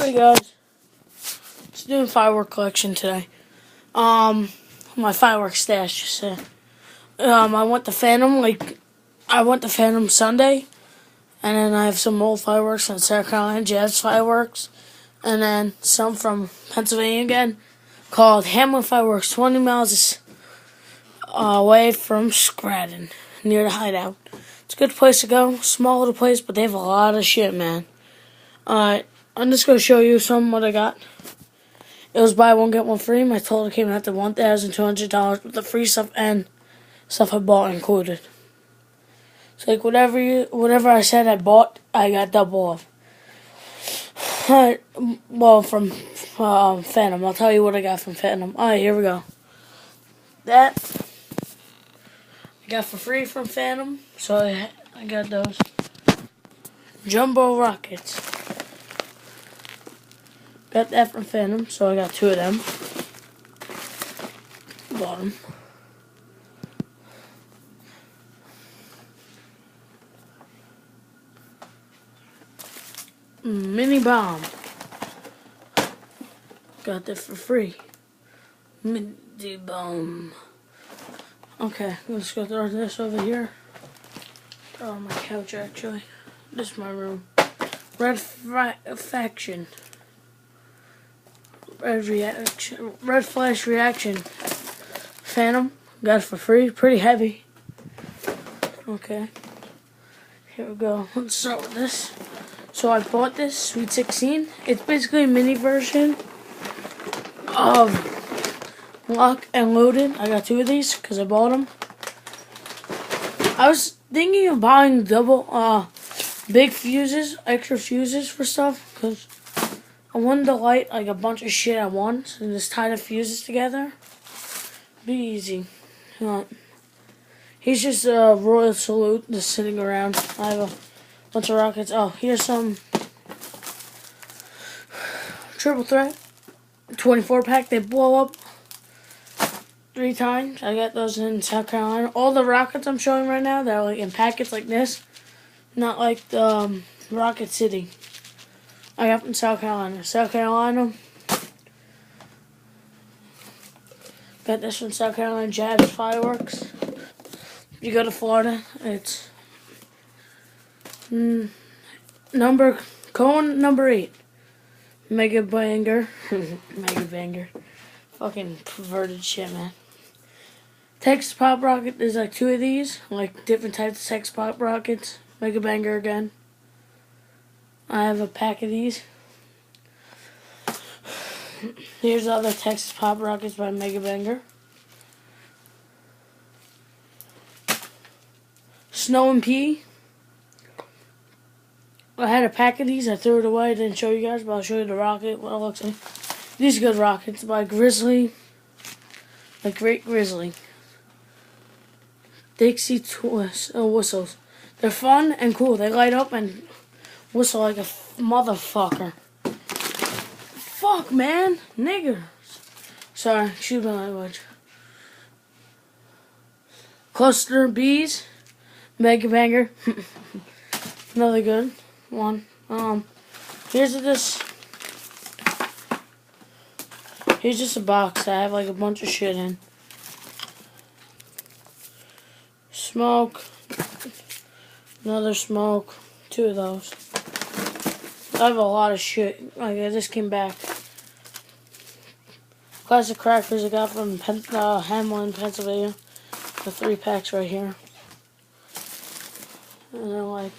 Hey guys, just doing firework collection today. My firework stash. Just I went to Phantom Sunday, and then I have some old fireworks from South Carolina, Jazz fireworks, and then some from Pennsylvania again, called Hamlin Fireworks, 20 miles away from Scranton, near the hideout. It's a good place to go. Small little place, but they have a lot of shit, man. Alright, I'm just gonna show you some what I got. It was buy one get one free. My total came out to $1,200 with the free stuff and stuff I bought included. So like whatever I said I bought, I got double off. Alright, well from Phantom. I'll tell you what I got from Phantom. Alright, here we go. That I got for free from Phantom. So I got those jumbo rockets. Got that from Phantom, so I got two of them. Bought them. Mini bomb. Got that for free. Mini bomb. Okay, let's go throw this over here. Throw on my couch actually. This is my room. Red Faction. Red Flash Reaction. Phantom. Got it for free. Pretty heavy. Okay. Here we go. Let's start with this. So I bought this Sweet 16. It's basically a mini version of Lock and Loaded. I got two of these because I bought them. I was thinking of buying double, big fuses, extra fuses for stuff because I wanted to light like a bunch of shit at once and just tie the fuses together. Be easy. He's just a Royal Salute just sitting around. I have a bunch of rockets. Oh, here's some triple threat 24 pack. They blow up 3 times. I got those in South Carolina. All the rockets I'm showing right now, they're like in packets like this, not like the Rocket City. I got from South Carolina. South Carolina. Got this from South Carolina, Jazz Fireworks. If you go to Florida, it's cone number 8. Mega banger. Mega banger. Fucking perverted shit, man. Texas Pop Rocket, there's like 2 of these. Like different types of Texas Pop Rockets. Mega banger again. I have a pack of these. Here's other Texas Pop Rockets by Mega Banger. Snow and Pea. I had a pack of these. I threw it away. I didn't show you guys, but I'll show you the rocket, what it looks like. These are good rockets by Grizzly. Like Great Grizzly. Dixie whistles. They're fun and cool. They light up and whistle like a motherfucker. Fuck, man. Niggers. Sorry, excuse my language. Cluster Bees. Mega Banger. Another good one. Here's just a box that I have like a bunch of shit in. Smoke. Another smoke. 2 of those. I have a lot of shit. Like I just came back. Classic crackers I got from Hamlin, Pennsylvania. The 3 packs right here. And then like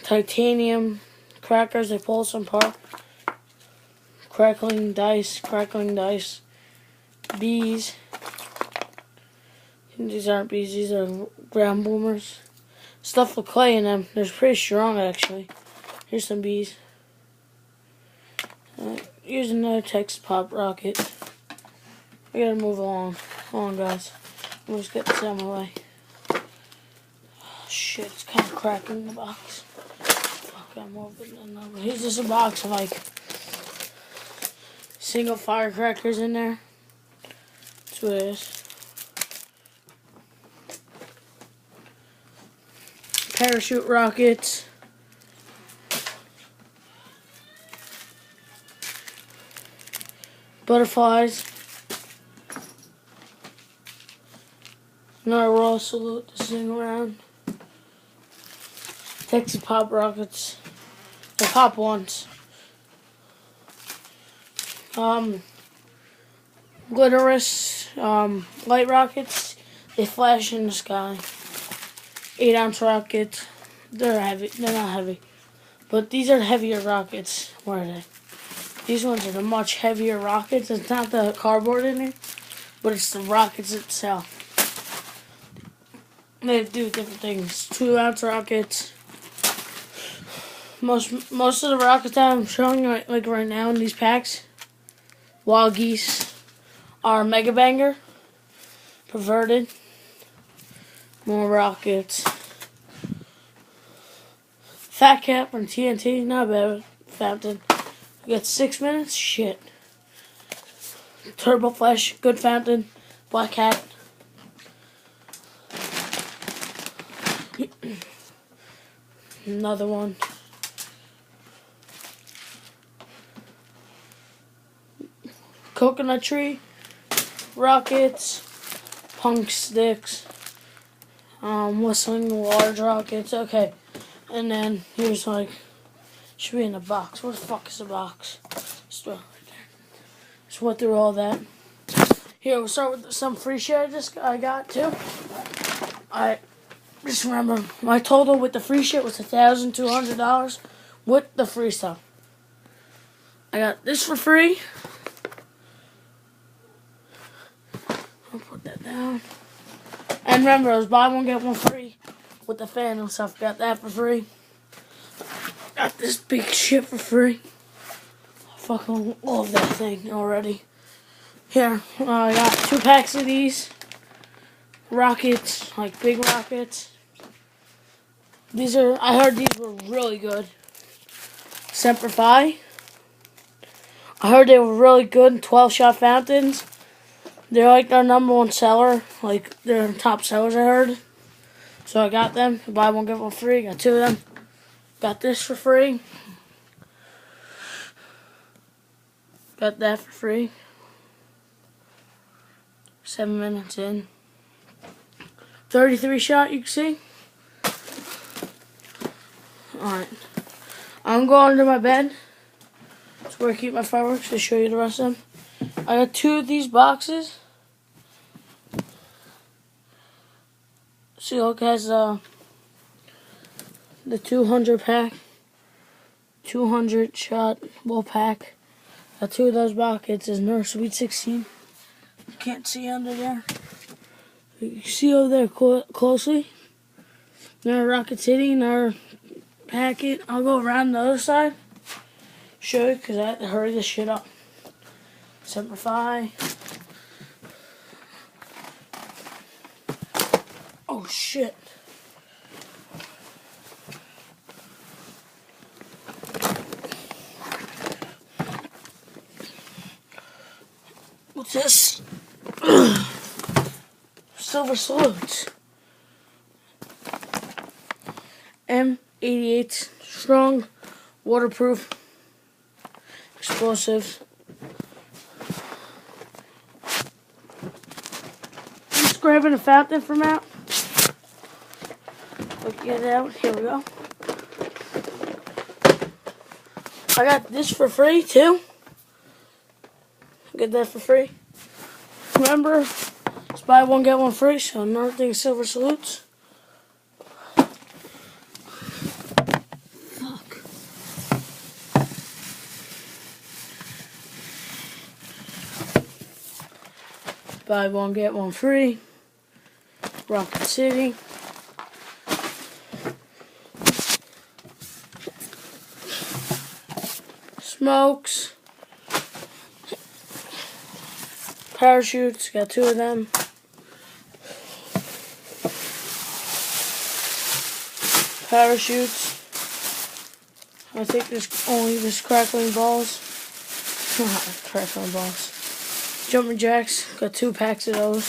titanium crackers. They pull some apart. Crackling dice. Bees. These aren't bees. These are ground boomers. Stuff with clay in them. They're pretty strong actually. Here's some bees. Here's another Texas Pop Rocket. We gotta move along. Hold on, guys. We'll just get this out of my way. Oh, shit, it's kind of cracking the box. Fuck, I'm moving another. Here's just a box of like single firecrackers in there. That's what it is. Parachute rockets. butterflies. Another raw salute to sing around. Texas pop rockets. They pop once. Glitterous light rockets. They flash in the sky. 8-ounce rockets. They're heavy. They're not heavy, but these are heavier rockets. Where are they? These ones are the much heavier rockets. It's not the cardboard in it, but it's the rockets itself. They do different things. 2-ounce rockets. Most of the rockets that I'm showing you like right now in these packs, Wild Geese, are Mega Banger, Perverted, more rockets. Fat Cat from TNT, not bad. Fountain. We got 6 minutes. Shit. Turbo Flash, good fountain. Black Cat. Another one. Coconut Tree, rockets, punk sticks, whistling large rockets. Okay, and then here's like, should be in a box. Where the fuck is the box? Just throw it right there. Just went through all that. Here, we'll start with some free shit I got too. I just remember my total with the free shit was $1,200 with the free stuff. I got this for free. I'll put that down. And remember, it was buy one get one free with the Phantom stuff. Got that for free. Got this big shit for free. I fucking love that thing already. Here, I got 2 packs of these rockets, like big rockets. These are, I heard these were really good. Semper Fi. I heard they were really good. 12-shot fountains. They're like their #1 seller. Like, they're top sellers, I heard. So I got them. Buy one, get one free. Got 2 of them. Got this for free. Got that for free. 7 minutes in. 33 shot, you can see. Alright. I'm going to my bed. That's where I keep my fireworks to show you the rest of them. I got 2 of these boxes. See, look, has the 200 pack, 200 shot ball pack. Got 2 of those buckets. Is Nurse Sweet 16. You can't see under there. You can see over there closely. Another Rocket City, another packet. I'll go around the other side. Show you, because I have to hurry this shit up. Semper Fi. Oh shit. What's this? Silver Salutes. M88 strong, waterproof, explosive. I'm just grabbing a fountain from out. Let's get it out. Here we go. I got this for free too. Get that for free. Remember, it's buy one get one free. So another thing, Silver Salutes. Fuck. Buy one get one free. Rocket City. Smokes. Parachutes, got 2 of them. Parachutes. I think there's only this crackling balls. Crackling balls. Jumping jacks, got 2 packs of those.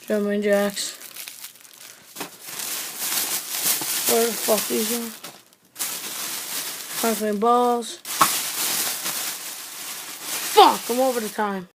Jumping jacks. Where the fuck these are? Crackling balls. Fuck, I'm over the time.